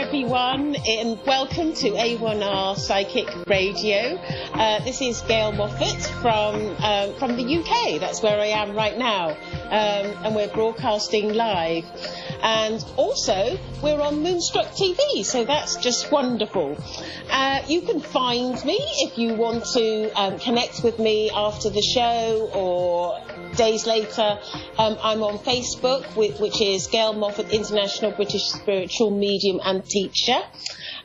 everyone, and welcome to A1R Psychic Radio. This is Gail Moffat from the UK. That's where I am right now, and we're broadcasting live. And also, we're on Moonstruck TV, so that's just wonderful. You can find me if you want to connect with me after the show or days later. I'm on Facebook, which is Gail Moffat, International British Spiritual Medium and Teacher.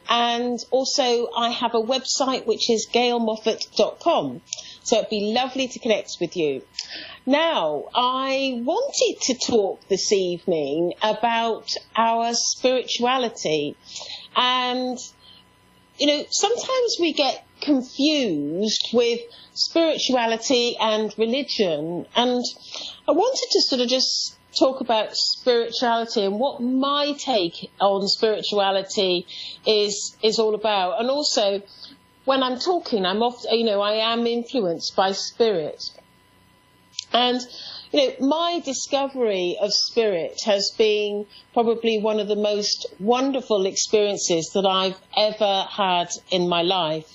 And also I have a website which is gailmoffat.com. So it'd be lovely to connect with you. Now, I wanted to talk this evening about our spirituality. And, you know, sometimes we get confused with spirituality and religion. And I wanted to sort of just talk about spirituality and what my take on spirituality is all about. And also, when I'm talking, I'm often, you know, I am influenced by spirit. And, you know, my discovery of spirit has been probably one of the most wonderful experiences that I've ever had in my life.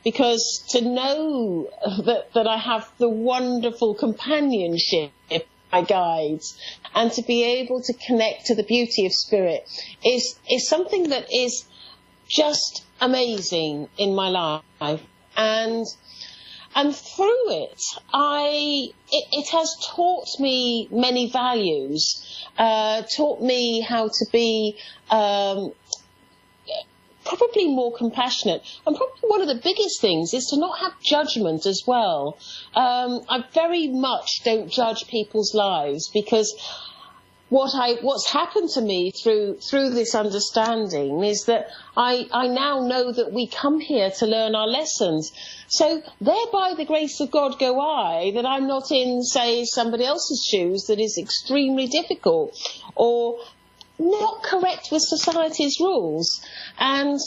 Because to know that I have the wonderful companionship of my guides and to be able to connect to the beauty of spirit is something that is just amazing in my life. And through it, it has taught me many values, taught me how to be probably more compassionate. And probably one of the biggest things is to not have judgment as well. I very much don't judge people's lives, because what's happened to me through this understanding is that I now know that we come here to learn our lessons. So there, by the grace of God go I, that I'm not in, say, somebody else's shoes that is extremely difficult or not correct with society's rules. And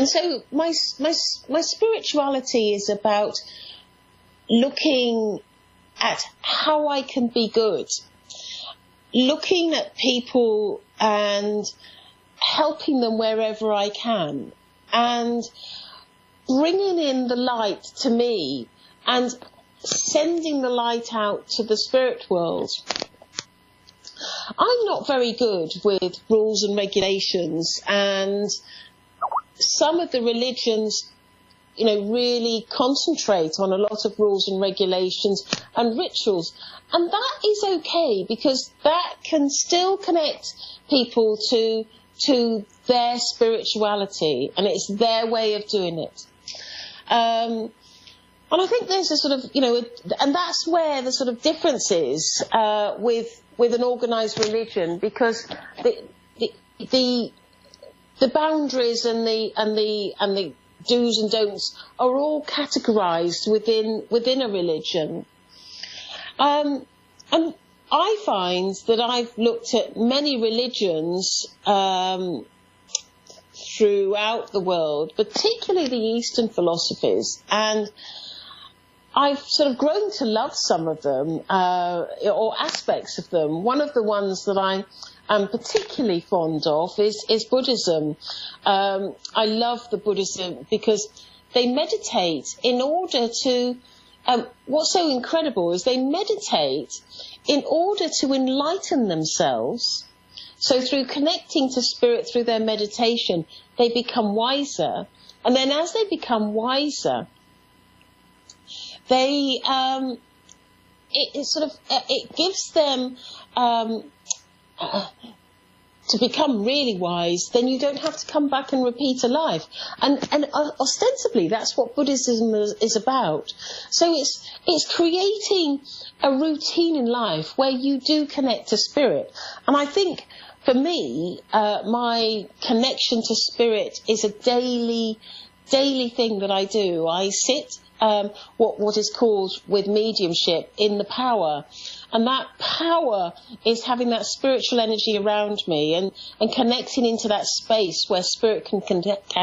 so my spirituality is about looking at how I can be good, looking at people and helping them wherever I can, and bringing in the light to me and sending the light out to the spirit world. I'm not very good with rules and regulations, and some of the religions, you know, really concentrate on a lot of rules and regulations and rituals. And that is okay, because that can still connect people to their spirituality, and it's their way of doing it. And I think there's a sort of, you know, and that's where the sort of difference is with an organised religion, because the boundaries and the do's and don'ts are all categorised within a religion. And I find that I've looked at many religions throughout the world, particularly the Eastern philosophies, and I've sort of grown to love some of them, or aspects of them. One of the ones that I am particularly fond of is Buddhism. I love the Buddhism because they meditate in order to... what's so incredible is they meditate in order to enlighten themselves. So through connecting to spirit through their meditation, they become wiser. And then as they become wiser, they it gives them to become really wise. Then you don't have to come back and repeat a life, and ostensibly that's what Buddhism is about. So it's creating a routine in life where you do connect to spirit. And I think for me, my connection to spirit is a daily thing that I do. I sit what is called with mediumship in the power, and that power is having that spiritual energy around me and connecting into that space where spirit can connect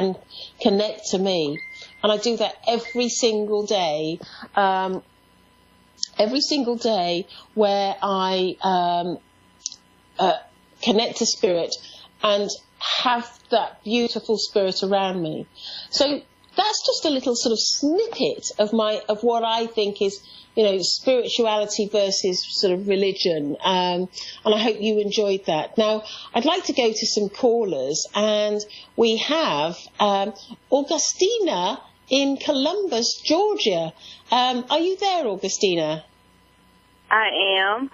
to me. And I do that every single day where I connect to spirit and have that beautiful spirit around me. So that's just a little sort of snippet of what I think is, spirituality versus sort of religion. And I hope you enjoyed that. Now, I'd like to go to some callers, and we have Augustina in Columbus, Georgia. Are you there, Augustina? I am.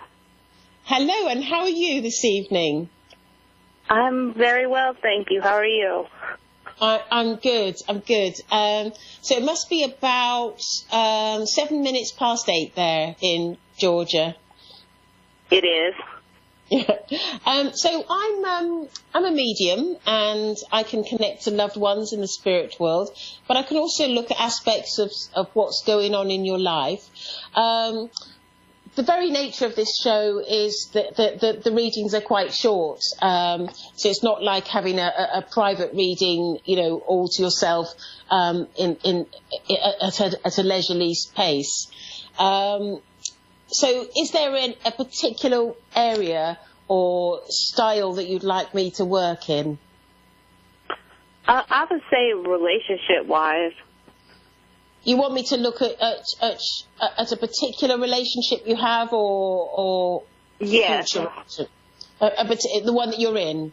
Hello, and how are you this evening? I'm very well, thank you. How are you? I'm good. So it must be about 7 minutes past 8 there in Georgia. It is. Yeah. So I'm a medium, and I can connect to loved ones in the spirit world, but I can also look at aspects of what's going on in your life. The very nature of this show is that the readings are quite short, so it's not like having a private reading, all to yourself at a leisurely pace. So, is there a particular area or style that you'd like me to work in? I would say relationship-wise. You want me to look at a particular relationship you have, or yes, the one that you're in?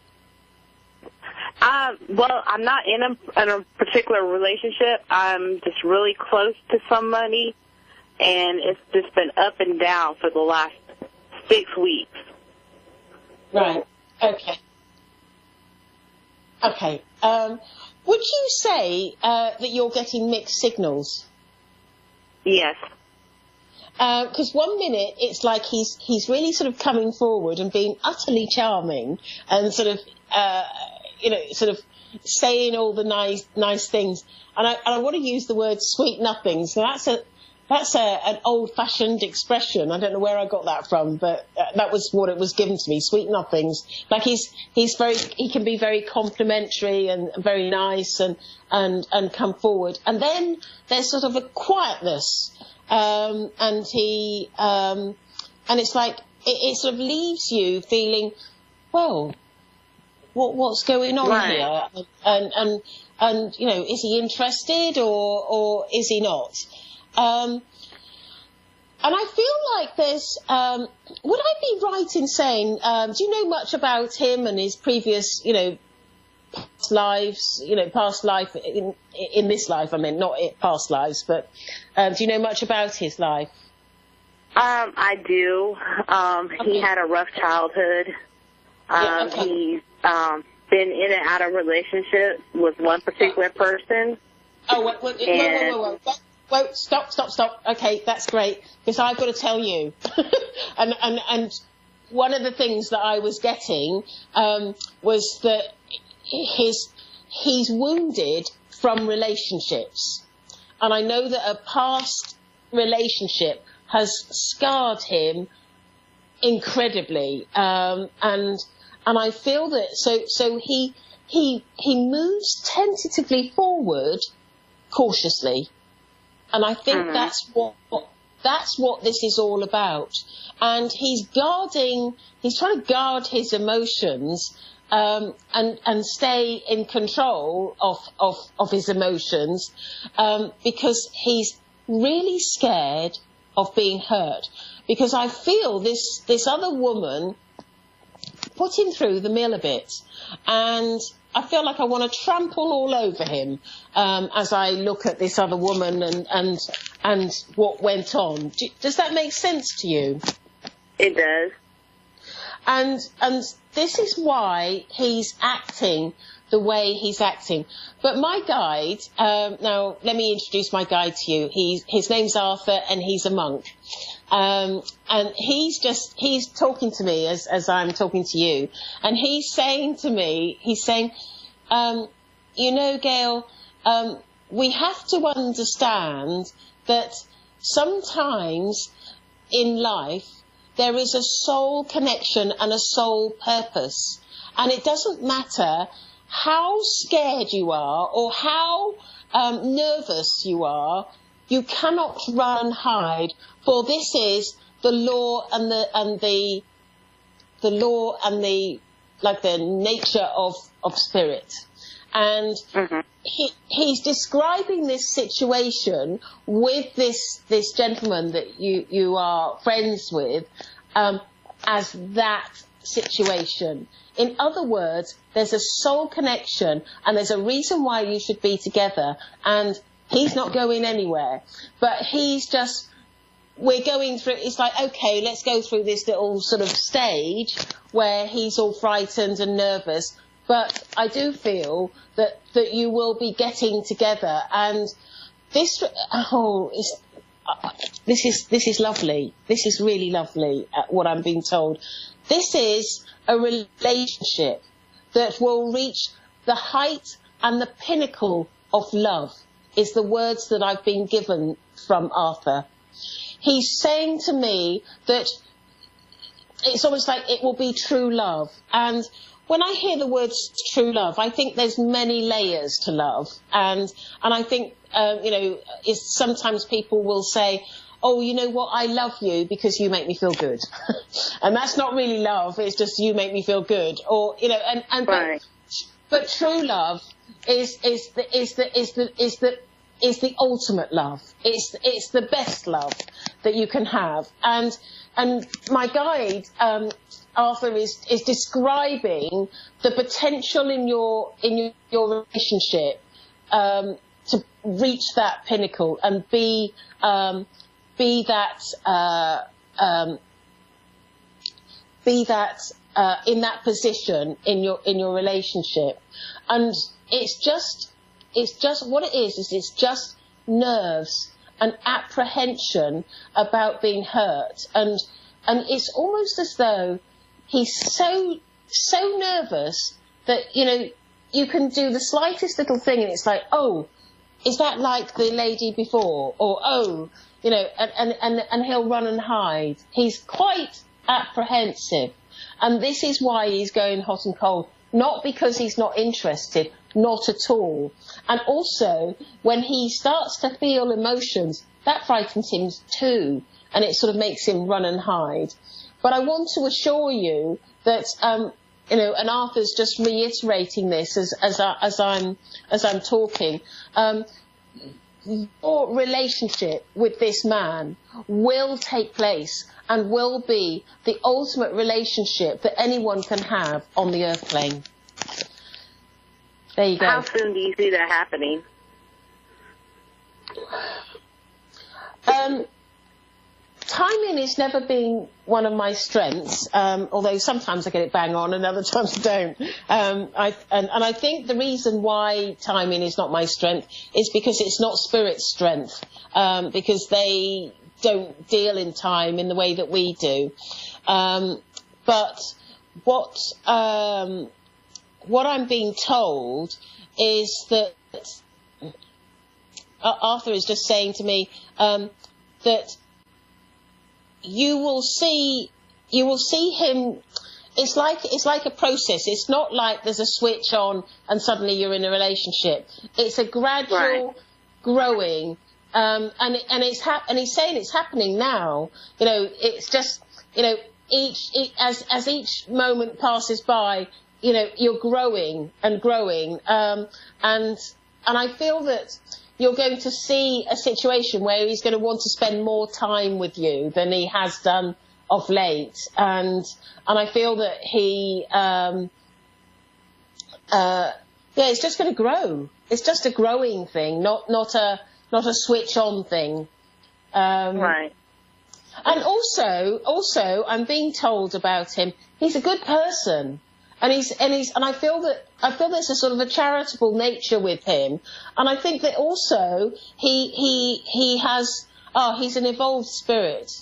Well, I'm not in a particular relationship. I'm just really close to somebody, and it's just been up and down for the last 6 weeks. Right. Okay. Would you say that you're getting mixed signals? Yes. Because 1 minute it's like he's really sort of coming forward and being utterly charming and sort of saying all the nice things, and I want to use the word sweet nothings. Now that's an old-fashioned expression. I don't know where I got that from, but that was what it was given to me. Sweet nothings. Like he can be very complimentary and very nice and come forward. And then there's sort of a quietness, and it's like it sort of leaves you feeling, well, what's going on here? And is he interested or is he not? And I feel like there's, would I be right in saying, do you know much about him and his previous, past lives, past life in this life? I mean, not past lives, but do you know much about his life? I do. Okay. He had a rough childhood. Okay. He's been in and out of relationships with one particular person. Oh, wait, stop. Okay, that's great, because I've got to tell you. and one of the things that I was getting was that he's wounded from relationships. And I know that a past relationship has scarred him incredibly. And I feel that so he moves tentatively forward cautiously. And I think that's what this is all about. And he's trying to guard his emotions, and stay in control of his emotions, because he's really scared of being hurt. Because I feel this other woman put him through the mill a bit, and I feel like I want to trample all over him as I look at this other woman and what went on. Does that make sense to you? It does. And this is why he's acting the way he's acting. But my guide, now let me introduce my guide to you. His name's Arthur, and he's a monk. And he's talking to me as I'm talking to you. And he's saying to me, Gail, we have to understand that sometimes in life there is a soul connection and a soul purpose. And it doesn't matter how scared you are or how nervous you are, you cannot run and hide, for this is the law and the nature of spirit. And he's describing this situation with this gentleman that you are friends with as that situation. In other words, there's a soul connection and there's a reason why you should be together, and he's not going anywhere. But we're going through, it's like, okay, let's go through this little sort of stage where he's all frightened and nervous. But I do feel that you will be getting together, and this is lovely. This is really lovely, what I'm being told. This is a relationship that will reach the height and the pinnacle of love, is the words that I've been given from Arthur. He's saying to me that it's almost like it will be true love. And when I hear the words true love, I think there's many layers to love. And I think, sometimes people will say, oh, you know what, I love you because you make me feel good. And that's not really love, it's just you make me feel good. Or, right. But true love is the ultimate love. It's the best love that you can have. And my guide, Arthur, is describing the potential in your relationship to reach that pinnacle and be that in that position in your relationship. And it's just what it is it's just nerves and apprehension about being hurt, and it's almost as though he's so nervous that you can do the slightest little thing and it's like, oh, is that like the lady before? Or oh, and he'll run and hide. He's quite apprehensive, and this is why he's going hot and cold. Not because he's not interested, not at all. And also, when he starts to feel emotions, that frightens him too, and it sort of makes him run and hide. But I want to assure you that, and Arthur's just reiterating this as I'm talking. Your relationship with this man will take place and will be the ultimate relationship that anyone can have on the earth plane. There you go. How soon do you see that happening? Timing has never been one of my strengths, although sometimes I get it bang on and other times I don't. I think the reason why timing is not my strength is because it's not Spirit's strength, because they don't deal in time in the way that we do. But what I'm being told is that Arthur is just saying to me that you will see him. It's like a process. It's not like there's a switch on and suddenly you're in a relationship. It's a gradual growing, and he's saying it's happening now. It's just as each moment passes by, you're growing and growing, and I feel that you're going to see a situation where he's going to want to spend more time with you than he has done of late, and I feel that he, it's just going to grow. It's just a growing thing, not a switch on thing. Right. And also, I'm being told about him. He's a good person. And I feel there's a sort of a charitable nature with him, and I think that also he has he's an evolved spirit.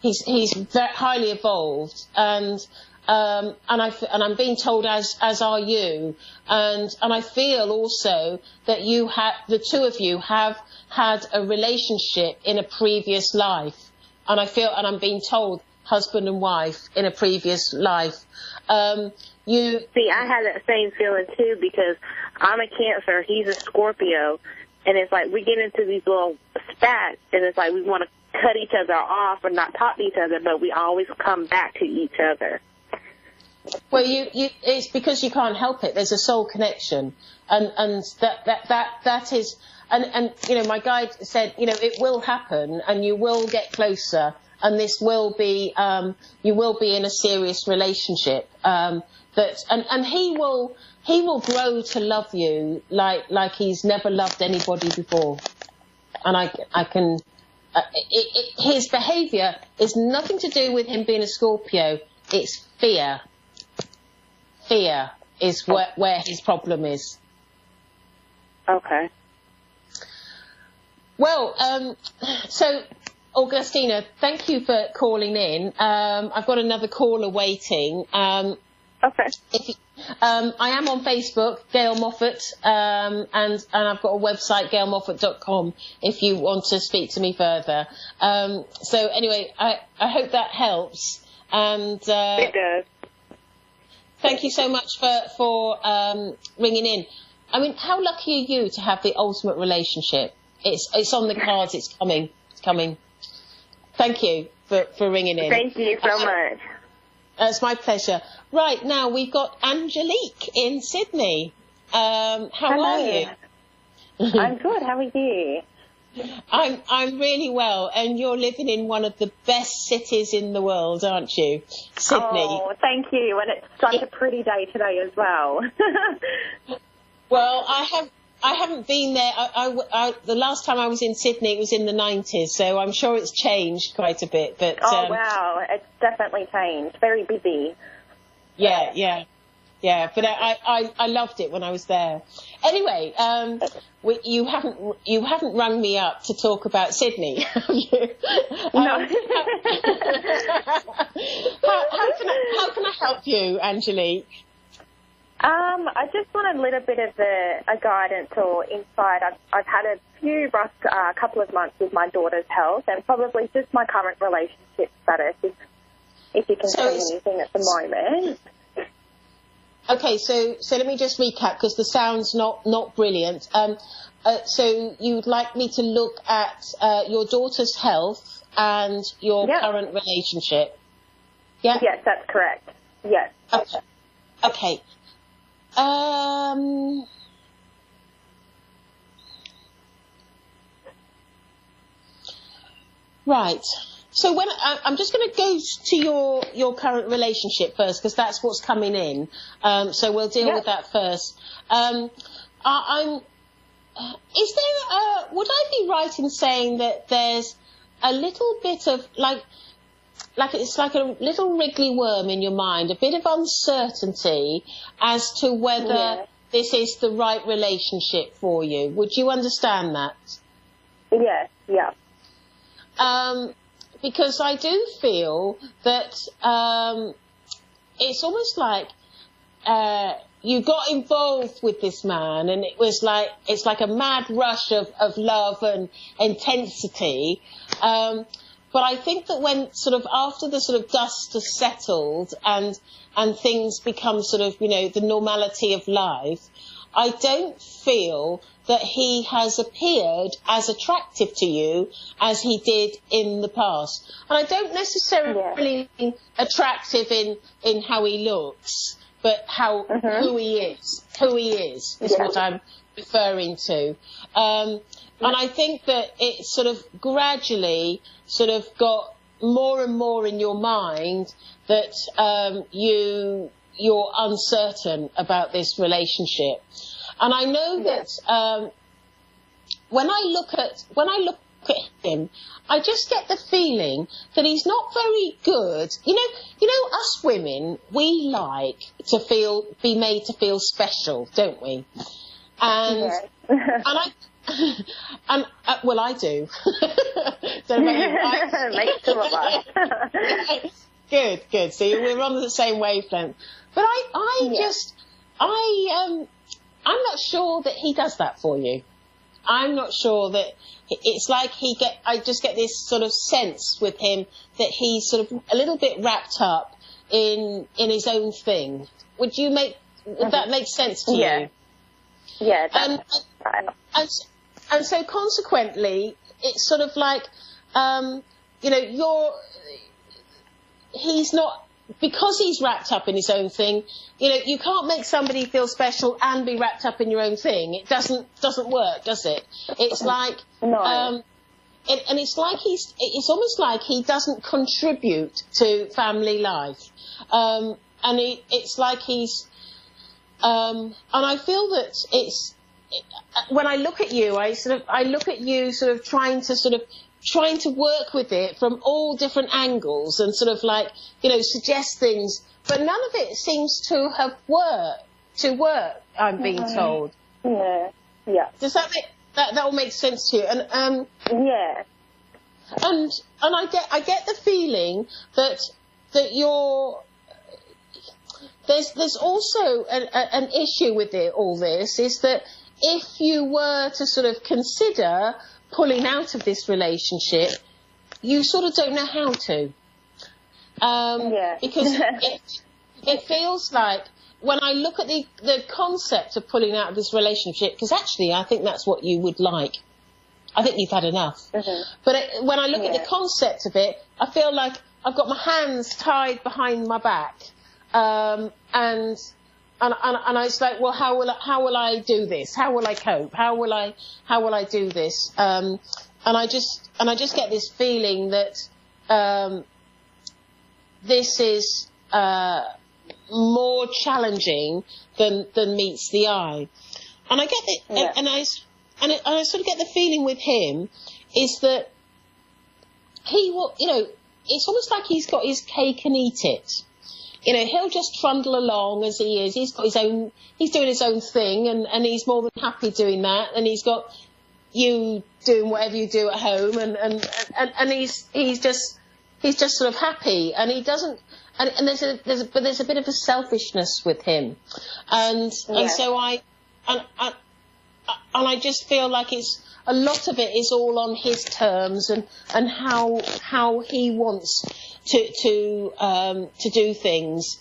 He's very highly evolved, and I'm being told as are you, and I feel also that the two of you have had a relationship in a previous life, and I'm being told husband and wife in a previous life. See, I had that same feeling too, because I'm a Cancer, he's a Scorpio, and it's like we get into these little spats, and it's like we want to cut each other off or not talk to each other, but we always come back to each other. Well, it's because you can't help it. There's a soul connection, and that is, and you know, my guide said, you know, it will happen, and you will get closer, and this will be, you will be in a serious relationship. And he will grow to love you like he's never loved anybody before, and I can. His behaviour is nothing to do with him being a Scorpio. It's fear. Fear is where his problem is. Okay. Well, so Augustina, thank you for calling in. I've got another caller waiting. Okay. I am on Facebook, Gail Moffat, and I've got a website, gailmoffat.com, if you want to speak to me further. So anyway, I hope that helps. And it does. Thank you so much for ringing in. I mean, how lucky are you to have the ultimate relationship? It's on the cards. It's coming. It's coming. Thank you for ringing in. Thank you so much. It's my pleasure. Right, now we've got Angelique in Sydney. How Hello. are you? I'm good. How are you? I'm really well, and you're living in one of the best cities in the world, aren't you? Sydney. Oh, thank you. And it's such a pretty day today as well. Well, I haven't been there. The last time I was in Sydney, it was in the 90s, so I'm sure it's changed quite a bit. But wow, it's definitely changed. Very busy. Yeah. But I loved it when I was there. Anyway, you haven't rung me up to talk about Sydney, have you? No. How can I help you, Angelique? I just want a little bit of a guidance or insight. I've had a few rough couple of months with my daughter's health, and probably just my current relationship status, if you can say anything at the moment. Okay, so let me just recap, because the sound's not brilliant. So you'd like me to look at your daughter's health and your current relationship? Yeah? Yes, that's correct. Yes. Okay. Right. So when I'm just going to go to your current relationship first, because that's what's coming in. So we'll deal with that first. Would I be right in saying that there's a little bit of like it's like a little wriggly worm in your mind, a bit of uncertainty as to whether this is the right relationship for you? Would you understand that? Yes, yeah. Because I do feel that it's almost like you got involved with this man, and it's like a mad rush of love and intensity. But I think that when sort of after the sort of dust has settled and things become sort of, you know, the normality of life, I don't feel that he has appeared as attractive to you as he did in the past. And I don't necessarily mean attractive in how he looks, but who he is. Who he is what I'm referring to. And I think that it sort of gradually sort of got more and more in your mind that you're uncertain about this relationship. And I know that when I look at him, I just get the feeling that he's not very good. You know, us women, we like to be made to feel special, don't we? And well, I do. Don't Makes two of us. Good. See, we're on the same wavelength. But I'm not sure that he does that for you. I'm not sure that it's like I just get this sort of sense with him that he's sort of a little bit wrapped up in his own thing. Would that make sense to you? Yeah, that's right. And so consequently, it's sort of like, he's not because he's wrapped up in his own thing, you know, you can't make somebody feel special and be wrapped up in your own thing. It doesn't work, does it? It's like, No. and it's like it's almost like he doesn't contribute to family life. And it's like he's, and I feel that when I look at you, I look at you sort of trying to work with it from all different angles and sort of like, you know, suggest things, but none of it seems to have work, I'm being told. Yeah. Yeah. Does that make, that all makes sense to you? And, Yeah. And I get the feeling that there's also an issue with all this, is that if you were to sort of consider pulling out of this relationship, you sort of don't know how to. Yeah. Because it feels like, when I look at the concept of pulling out of this relationship, because actually I think that's what you would like. I think you've had enough. Mm-hmm. But when I look at the concept of it, I feel like I've got my hands tied behind my back. And I was like, well, how will I do this? How will I cope? How will I do this? And I just get this feeling that this is more challenging than meets the eye. And I get it, and I sort of get the feeling with him is that he will, you know, it's almost like he's got his cake and eat it. You know, he'll just trundle along as he is. He's got his own, he's doing his own thing, and he's more than happy doing that. And he's got you doing whatever you do at home, and he's just sort of happy, and he doesn't. And there's a bit of a selfishness with him, and so I just feel like it's a lot of it is all on his terms and how he wants to do things.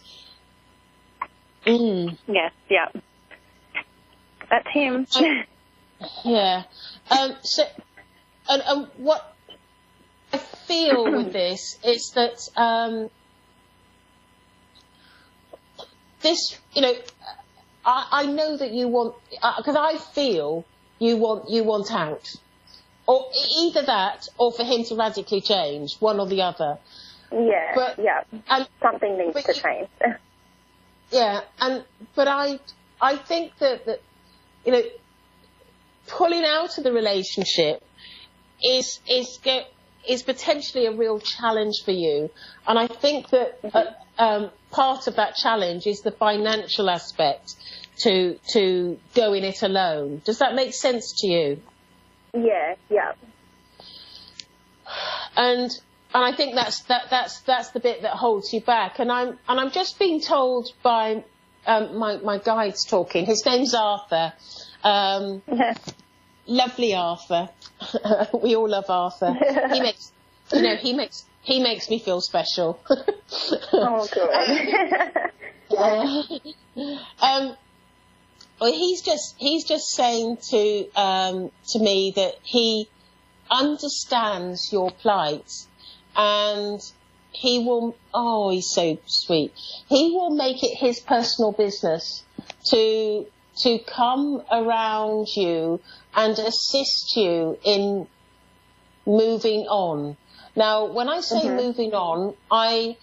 Yes, yeah. That's him. Yeah. So, and what I feel with this is that this, you know, I know that you want, because I feel you want out, or either that, or for him to radically change, one or the other. Yeah, and something needs to change. Yeah, but I think that you know, pulling out of the relationship is potentially a real challenge for you, and I think that part of that challenge is the financial aspect to going it alone. Does that make sense to you? Yeah. And I think that's the bit that holds you back. And I'm just being told by my guide's talking. His name's Arthur. Lovely Arthur. We all love Arthur. He makes me feel special. Oh, good. Well, he's just saying to me that he understands your plight, and he will. Oh, he's so sweet. He will make it his personal business to come around you and assist you in moving on. Now, when I say moving on, I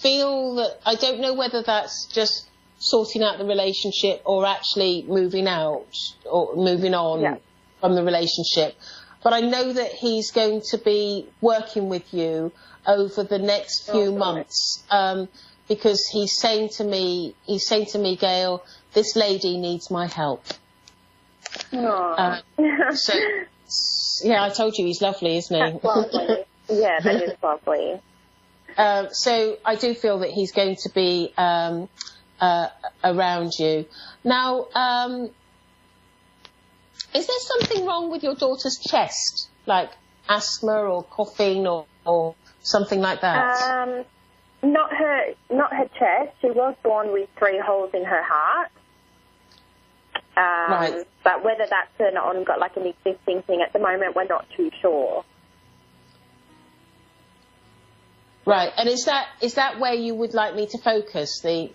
feel that I don't know whether that's just sorting out the relationship or actually moving out or moving on from the relationship. But I know that he's going to be working with you over the next few months, because he's saying to me, Gail, this lady needs my help. So, yeah, I told you he's lovely, isn't he? That's lovely. Yeah, that is lovely. So I do feel that he's going to be around you. Now, is there something wrong with your daughter's chest, like asthma or coughing or something like that? Not her chest. She was born with 3 holes in her heart. Right. But whether that's an existing thing at the moment, we're not too sure. Right, and is that where you would like me to focus the?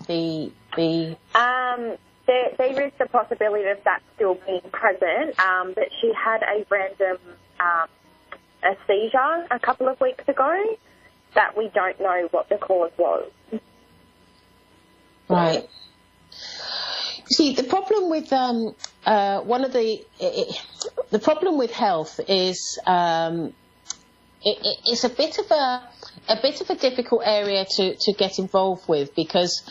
There is the possibility of that still being present, but she had a random a seizure a couple of weeks ago that we don't know what the cause was. Right. See, the problem with the problem with health is it's a bit of a difficult area to get involved with because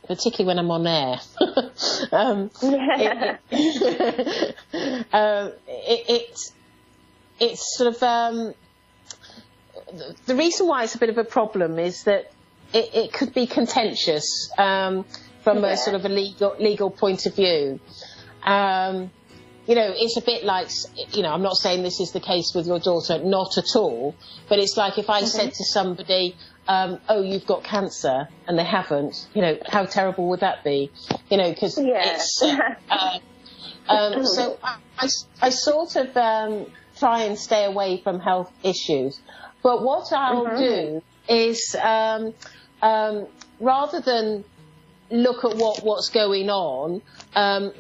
particularly when I'm on air. It's sort of the reason why it's a bit of a problem is that it could be contentious from a sort of a legal point of view. You know, it's a bit like, you know, I'm not saying this is the case with your daughter, not at all, but it's like if I said to somebody, oh, you've got cancer, and they haven't, you know, how terrible would that be? You know, because it's... so I sort of try and stay away from health issues. But what I'll do is, rather than look at what's going on,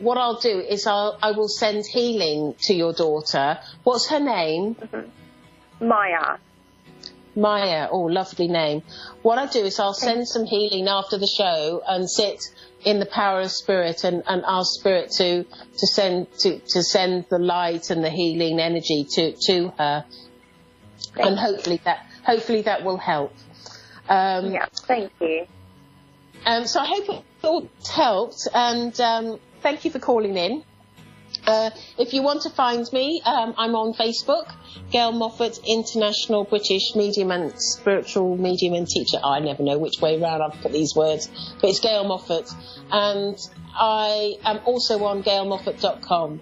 what I'll do is I will send healing to your daughter. What's her name? Maya. Maya, oh, lovely name. What I do is I'll send some healing after the show and sit in the power of spirit and ask spirit to send the light and the healing energy to her, and hopefully that will help. Yeah, thank you. So I hope it all helped, and thank you for calling in. If you want to find me, I'm on Facebook, Gail Moffat, International British Medium and Spiritual Medium and Teacher. I never know which way round I've put these words, but it's Gail Moffat. And I am also on gailmoffat.com.